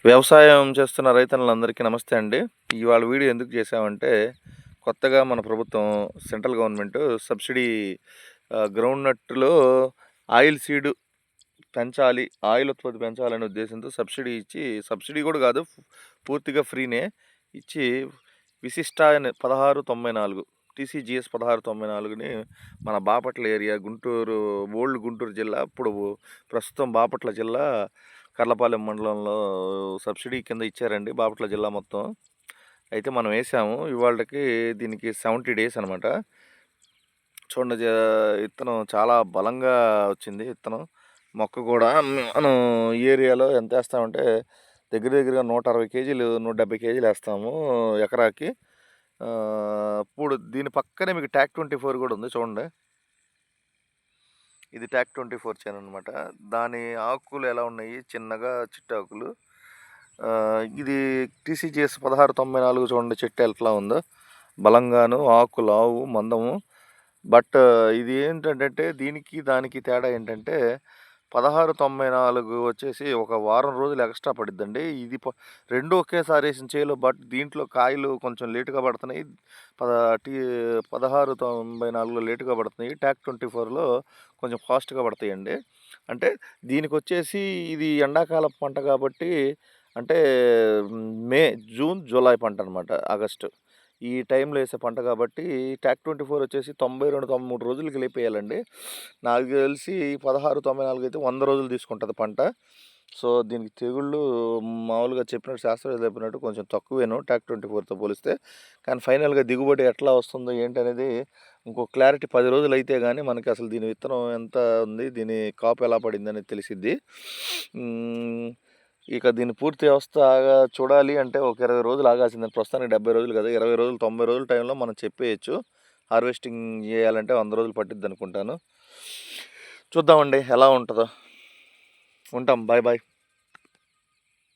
వ్యవసాయం చేస్తున్న రైతన్నలందరికీ నమస్తే అండి. ఇవాళ వీడియో ఎందుకు చేసామంటే, కొత్తగా మన ప్రభుత్వం సెంట్రల్ గవర్నమెంట్ సబ్సిడీ గ్రౌండ్ నట్‌లో ఆయిల్ సీడ్ పెంచాలి, ఆయిల్ ఉత్పత్తి పెంచాలనే ఉద్దేశంతో సబ్సిడీ ఇచ్చి, సబ్సిడీ కూడా కాదు, పూర్తిగా ఫ్రీనే ఇచ్చి విశిష్ట అని 1694 టీసీజీఎస్ 1694ని మన బాపట్ల ఏరియా గుంటూరు, ఓల్డ్ గుంటూరు జిల్లా, ఇప్పుడు ప్రస్తుతం బాపట్ల జిల్లా కర్లపాలెం మండలంలో సబ్సిడీ కింద ఇచ్చారండి బాపట్ల జిల్లా మొత్తం. అయితే మనం వేసాము ఇవాళకి, దీనికి 70 డేస్ అనమాట. చూడండి, విత్తనం చాలా బలంగా వచ్చింది. విత్తనం మొక్క కూడా మనం ఈ ఏరియాలో ఎంత వేస్తామంటే దగ్గర దగ్గరగా 160 కేజీలు 170 కేజీలు వేస్తాము ఎకరాకి. ఇప్పుడు దీని పక్కనే మీకు ట్యాక్ 24 కూడా ఉంది చూడండి. ఇది ట్యాక్ 24 చైన్ అనమాట. దాని ఆకులు ఎలా ఉన్నాయి, చిన్నగా చిట్టాకులు. ఇది టీసీజీఎస్ 1694 చూడండి, చెట్టు ఎట్లా ఉందో, బలంగాను, ఆకు లావు మందము. బట్ ఇది ఏంటంటే దీనికి దానికి తేడా ఏంటంటే 1694 వచ్చేసి ఒక వారం రోజులు ఎక్స్ట్రా పడిద్దండి. ఇది రెండు ఒకేసారి వేసిన చేలో, బట్ దీంట్లో కాయలు కొంచెం లేటుగా పడుతున్నాయి. 1694లో లేటుగా పడుతున్నాయి, ట్యాక్ 24లో కొంచెం ఫాస్ట్గా పడతాయండి. అంటే దీనికి వచ్చేసి ఇది ఎండాకాల పంట కాబట్టి, అంటే మే, జూన్, జూలై పంట అనమాట, ఆగస్టు ఈ టైంలో వేసే పంట కాబట్టి ట్యాక్ 24 వచ్చేసి 92-93 రోజులకి లేపేయాలండి. నాకు తెలిసి 1694 అయితే 100 రోజులు తీసుకుంటుంది పంట. సో దీనికి తెగుళ్ళు మామూలుగా చెప్పినట్టు, శాస్త్రవేత్తలు చెప్పినట్టు కొంచెం తక్కువేను ట్యాక్ 24తో పోలిస్తే. కానీ ఫైనల్గా దిగుబడి ఎట్లా వస్తుందో ఏంటి అనేది ఇంకో క్లారిటీ 10 రోజులు అయితే కానీ మనకి అసలు దీని విత్తనం ఎంత ఉంది, దీని కాపు ఎలా పడింది అనేది తెలిసిద్ది. ఇక దీని పూర్తి వ్యవస్థ చూడాలి అంటే ఒక 20 రోజులు ఆగాల్సిందని. ప్రస్తుతానికి 70 రోజులు కదా, 20 రోజులు 90 రోజుల టైంలో మనం చెప్పేయచ్చు. హార్వెస్టింగ్ చేయాలంటే 100 రోజులు పట్టిద్ది అనుకుంటాను. చూద్దామండి ఎలా ఉంటుందో. ఉంటాం, బాయ్ బాయ్.